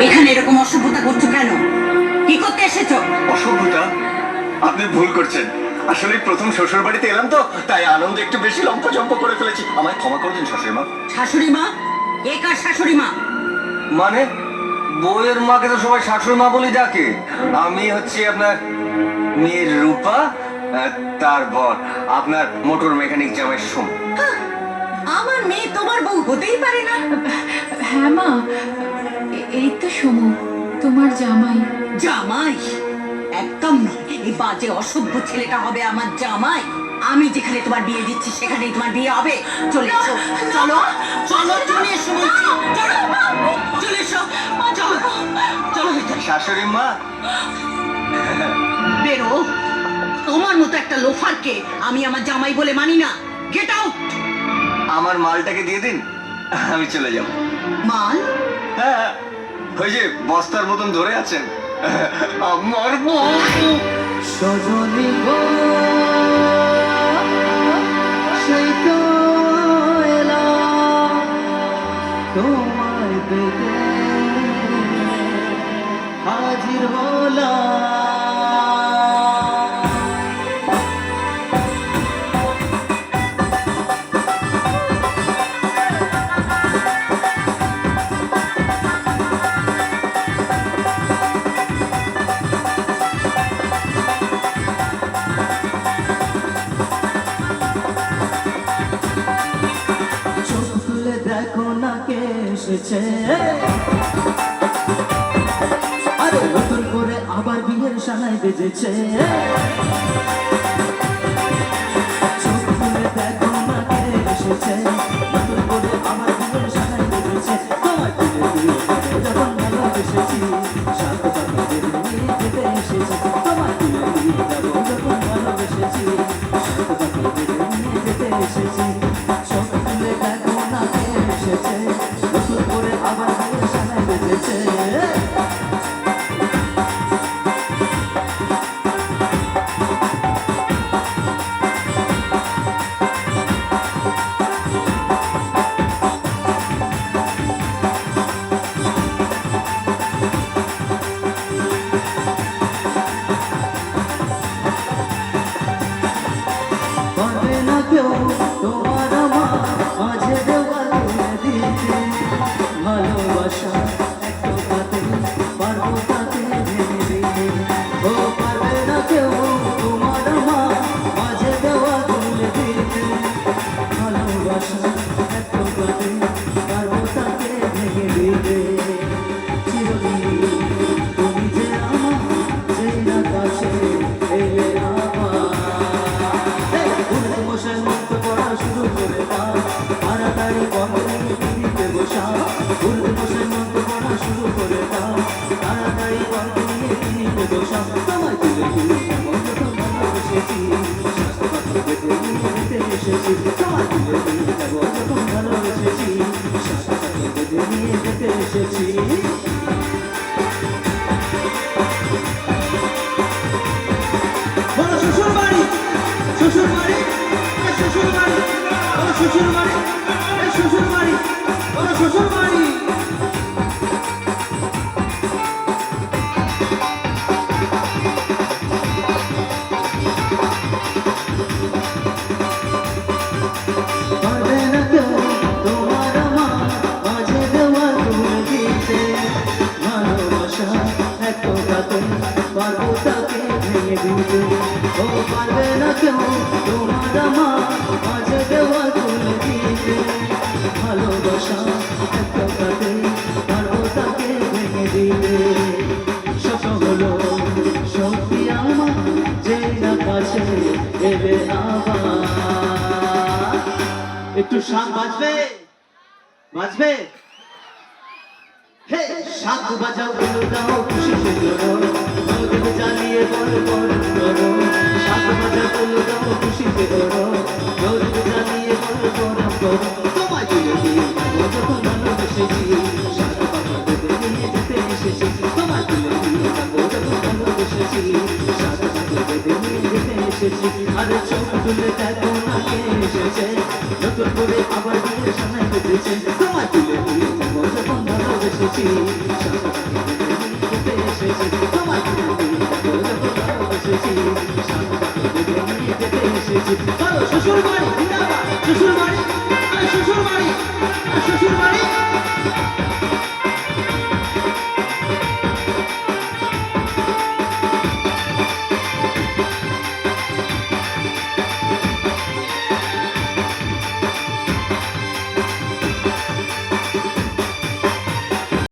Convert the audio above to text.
এখানে এরকম অসভ্যতা করছো কেন? কি করতে এসেছো? অসভ্যতা? আপনি ভুল করছেন। আসলে প্রথম শ্বশুর বাড়িতে এলাম তো, তাই আনন্দ একটু বেশি লম্পজম্প করে ফেলেছি। আমায় ক্ষমা করে দিন শাশুড়ি মা। শাশুড়ি মা? এ কার শাশুড়ি মা? মানে বউয়ের মাকে তো সবাই শাশুড়ি মা বলে ডাকে। আমি হচ্ছে আপনার মেয়ের রূপা, তারপর আপনার মোটর মেকানিক জামাই সোম। আমার মেয়ে তোমার বউ হতেই পারে না। হ্যাঁ মা, এই তো সমু, তোমার জামাই। জামাই? একদম নয়, এই বাজে অসভ্য ছেলেটা হবে আমার জামাই। আমি যেখানে তোমার বিয়ে দিচ্ছি সেখানেই তোমার বিয়ে হবে। চলে এসো, চলো চলো, চলে এসো বলছি। চলো, চলে এসো, চলো চলো ভেতরে। শাশুড়ি মা, বেরো। তোমার মতো একটা লোফারকে আমি আমার জামাই বলে মানি না। Get out. আমার মালটাকে দিয়ে দিন, আমি চলে যাব। মাল? হ্যাঁ, ওই যে বস্তার মতন ধরে আছেন, আমার বউ। সজনী গো, সেই তো এলাম তোমায় পেতে, হাজির হলাম। চোখ তুলে দেখো না কে এসেছে, আরে নতুন করে আবার বিয়ের সানাই বেজেছে। চোখ তুলে দেখো না কে এসেছে, নতুন করে আবার বিয়ের সানাই বেজেছে। তোমায় তুলে দিয়ে যাবে যখন ভালোবেসেছি, সাত পাখিদের নিয়ে যেতে এসেছি। তোমায় তুলে দিয়ে যাবো যখন ভালোবেসেছি, সাত পাখিদের নিয়ে যেতে এসেছি। চোখ তুলে দেখো না কে এসেছে, নতুন করে আবার বিয়ের সানাই বেজেছে। পারবে না কেউ তোমার আমার মাঝে দেওয়াল তুলে দিতে, ভালোবাসা একটু পাতে পারবো তাকে ভেঙে দিতে। ও পারবে না কেউ তোমার আমার মাঝে দেওয়াল তুলে দিতে, ভালোবাসা একটু পাতে পারবো তাকে ভেঙে দিতে। চিরদিন তুমি যে আমার, সেই না কাছে এলে আমার। মশাই মুক্ত পড়া শুরু করে দাও, তাড়াতাড়ি বন্ধনে পিড়িতে বসা। মশাই মুক্ত পড়া শুরু করে দাও, তাড়াতাড়ি বন্ধনে পিড়িতে বসা। তোমায় তুলে তুলে যেমন যখন ভালোবেসেছি, স্বাস্থ্য পাত্র পেতে নিয়ে যেতে এসেছি। তোমায় তুলে তুলে যেমন যখন ভালোবেসেছি, স্বাস্থ্য পাত্র পেতে নিয়ে যেতে এসেছি। বলো শ্বশুর বাড়ি, শ্বশুর বাড়ি, শ্বশুর বাড়ি, বলো শ্বশুর বাড়ি, শ্বশুর বাড়ি, বলো শ্বশুর বাড়ি। পারবে না কেউ তোমার আমার মাঝে দেওয়াল তুলে দিতে, ভালোবাসা এত কাতে পারবো তাকে ভেঙে দিতে। ও পারবে না কেউ তোমার আমার মাঝে দেওয়াল তুলে দিতে, ভালোবাসা এত কাতে পারবো তাকে ভেঙে দিতে। স্বপ্ন হলো সত্যি আমার, যে না কাছে এলে আবার। একটু শাক বাজবে, বাজবে। হে শাক বাজাও গুলো দাও খুশিতে করো, নদীতে জ্বালিয়ে বড় বড় করো। শাক বাজাও গুলো দাও খুশিতে করো, নদীতে জ্বালিয়ে বড় বড় করো। তোমায় তুলে দিয়ে যাবো যখন ভালোবেসেছি, শাক বাজাও বেঁধে নিয়ে যেতে এসেছি। তোমায় তুলে দিয়ে যাবো যখন ভালোবেসেছি, শাক বাজাও বেঁধে নিয়ে যেতে এসেছি। আরে চোখ তুলে দেখো না কে এসেছে, নতুন করে আবার বিয়ের সানাই বেজেছে। তোমায় তুলে দিয়ে যাবো যখন ভালোবেসেছি। যেতে এসেছি তোমার এসেছি যেতে এসেছি চলো শ্বশুর বাড়ি শ্বশুর বাড়ি শ্বশুর বাড়ি